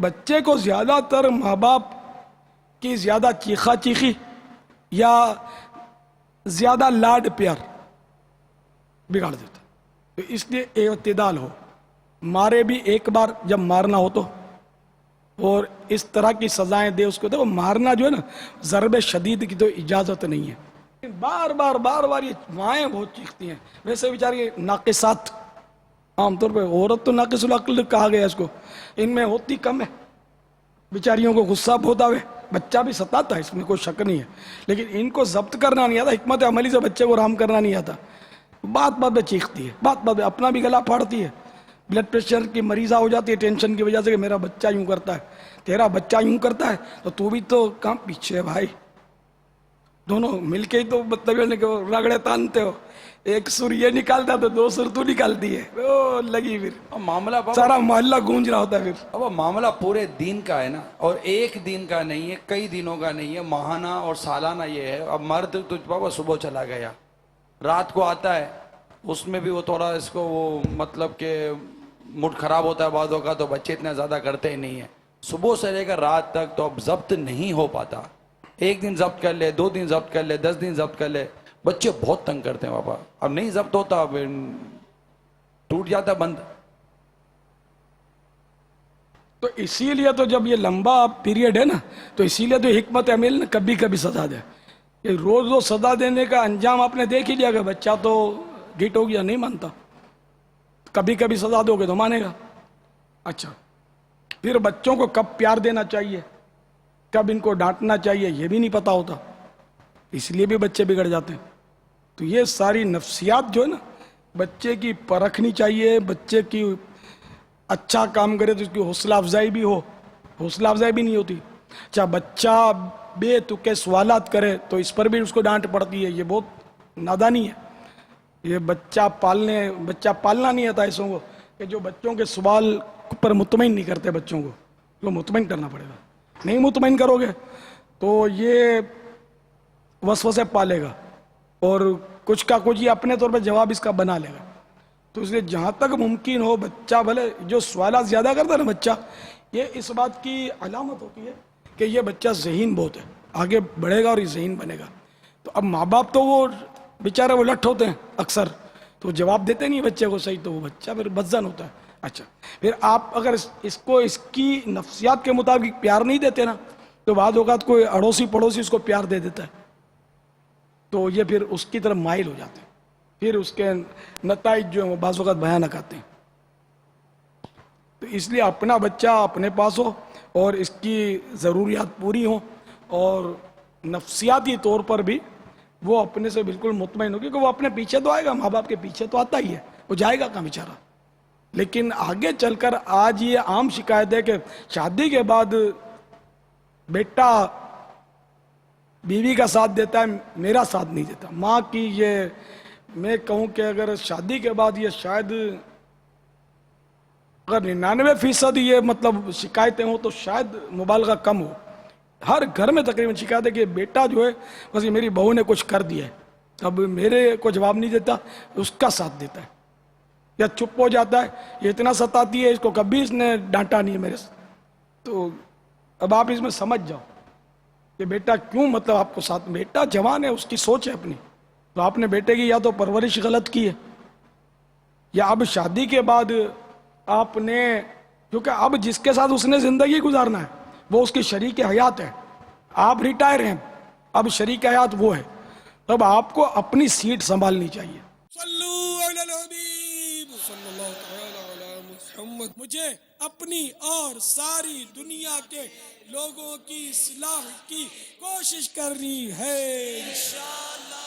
بچے کو زیادہ تر ماں باپ کی زیادہ چیخا چیخی یا زیادہ لاڈ پیار بگاڑ دیتا ہے. تو اس لیے اعتدال ہو. مارے بھی ایک بار جب مارنا ہو تو، اور اس طرح کی سزائیں دے اس کو. تو مارنا جو ہے نا، ضرب شدید کی تو اجازت نہیں ہے. بار بار یہ مائیں بہت چیختی ہیں. ویسے بیچاری ناقصات، عام طور پہ عورت تو ناقص العقل کہا گیا اس کو، ان میں ہوتی کم ہے. بیچاریوں کو غصہ بہت آوے، بچہ بھی ستاتا ہے، اس میں کوئی شک نہیں ہے، لیکن ان کو ضبط کرنا نہیں آتا. حکمت عملی سے بچے کو رام کرنا نہیں آتا. بات پہ چیختی ہے، بات پہ اپنا بھی گلا پھاڑتی ہے. بلڈ پریشر کی مریضہ ہو جاتی ہے ٹینشن کی وجہ سے کہ میرا بچہ یوں کرتا ہے، تیرا بچہ یوں کرتا ہے تو بھی تو کام پیچھے ہے بھائی. دونوں مل کے ہی تو مطلب رگڑے تانتے ہو. ایک سر یہ نکالتا تو دو سر تو نکالتی ہے، وہ لگی پھر معاملہ سارا محلہ گونج رہا ہوتا ہے. پھر اب معاملہ پورے دین کا ہے نا، اور ایک دن کا نہیں ہے، کئی دنوں کا نہیں ہے، ماہانہ اور سالانہ یہ ہے. اب مرد تو بابا صبح چلا گیا، رات کو آتا ہے، اس میں بھی وہ تھوڑا اس کو وہ مطلب کہ موڈ خراب ہوتا ہے بعض اوقات، تو بچے اتنے زیادہ کرتے ہی نہیں ہیں. صبح سے لے کر رات تک تو اب ضبط نہیں ہو پاتا. ایک دن ضبط کر لے، 2 دن ضبط کر لے، 10 دن ضبط کر لے، بچے بہت تنگ کرتے ہیں بابا. اب نہیں ضبط ہوتا، اب ٹوٹ جاتا بند. تو اسی لیے تو جب یہ لمبا پیریڈ ہے نا، تو اسی لیے تو حکمت عمل نے کبھی کبھی سزا دے. یہ روز روز سزا دینے کا انجام آپ نے دیکھ ہی لیا کہ بچہ تو گٹ ہو گیا، نہیں مانتا. کبھی کبھی سزا دو گے تو مانے گا. اچھا، پھر بچوں کو کب پیار دینا چاہیے، کب ان کو ڈانٹنا چاہیے، یہ بھی نہیں پتا ہوتا. اس لیے بھی بچے بگڑ جاتے ہیں. تو یہ ساری نفسیات جو ہے نا، بچے کی پرکھنی چاہیے. بچے کی اچھا کام کرے تو اس کی حوصلہ افزائی بھی ہو. حوصلہ افزائی بھی نہیں ہوتی. اچھا، بچہ بے تکے سوالات کرے تو اس پر بھی اس کو ڈانٹ پڑتی ہے. یہ بہت نادانی ہے. یہ بچہ پالنا نہیں آتا ایسوں کو کہ جو بچوں کے سوال پر مطمئن نہیں کرتے. بچوں کو مطمئن کرنا پڑے گا. نہیں مطمئن کرو گے تو یہ وسوسے پالے گا اور کچھ کا کچھ یہ اپنے طور پہ جواب اس کا بنا لے گا. تو اس لیے جہاں تک ممکن ہو بچہ بھلے جو سوالات زیادہ کرتا ہے نا بچہ، یہ اس بات کی علامت ہوتی ہے کہ یہ بچہ ذہین بہت ہے، آگے بڑھے گا اور یہ ذہین بنے گا. تو اب ماں باپ تو وہ بیچارے وہ لٹ ہوتے ہیں اکثر، تو جواب دیتے نہیں بچے کو صحیح، تو وہ بچہ پھر بدزن ہوتا ہے. اچھا، پھر آپ اگر اس کو اس کی نفسیات کے مطابق پیار نہیں دیتے نا، تو بعض اوقات کوئی اڑوسی پڑوسی اس کو پیار دے دیتا ہے، تو یہ پھر اس کی طرف مائل ہو جاتے ہیں. پھر اس کے نتائج جو ہیں وہ بعض اوقات بھیانک آتے ہیں. تو اس لیے اپنا بچہ اپنے پاس ہو اور اس کی ضروریات پوری ہوں، اور نفسیاتی طور پر بھی وہ اپنے سے بالکل مطمئن ہو، کیونکہ وہ اپنے پیچھے تو آئے گا، ماں باپ کے پیچھے تو آتا ہی ہے، وہ جائے گا کہاں بیچارہ. لیکن آگے چل کر آج یہ عام شکایت ہے کہ شادی کے بعد بیٹا بیوی کا ساتھ دیتا ہے، میرا ساتھ نہیں دیتا. ماں کی یہ میں کہوں کہ اگر شادی کے بعد یہ شاید اگر 99% یہ مطلب شکایتیں ہوں تو شاید مبالغہ کم ہو. ہر گھر میں تقریباً شکایت ہے کہ بیٹا جو ہے بس یہ میری بہو نے کچھ کر دیا ہے، اب میرے کو جواب نہیں دیتا، اس کا ساتھ دیتا ہے یا چپ ہو جاتا ہے. یہ اتنا ستاتی ہے، اس کو کبھی اس نے ڈانٹا نہیں ہے میرے سے. تو اب آپ اس میں سمجھ جاؤ کہ بیٹا کیوں مطلب آپ کو ساتھ. بیٹا جوان ہے، اس کی سوچ ہے اپنی. تو آپ نے بیٹے کی یا تو پرورش غلط کی ہے، یا اب شادی کے بعد آپ نے، کیونکہ اب جس کے ساتھ اس نے زندگی گزارنا ہے وہ اس کی شریک حیات ہے. آپ ریٹائر ہیں، اب شریک حیات وہ ہے. تب آپ کو اپنی سیٹ سنبھالنی چاہیے. صلو علی الحبیب صلی اللہ تعالی علی محمد. مجھے اپنی اور ساری دنیا کے لوگوں کی اصلاح کی کوشش کرنی ہے انشاءاللہ.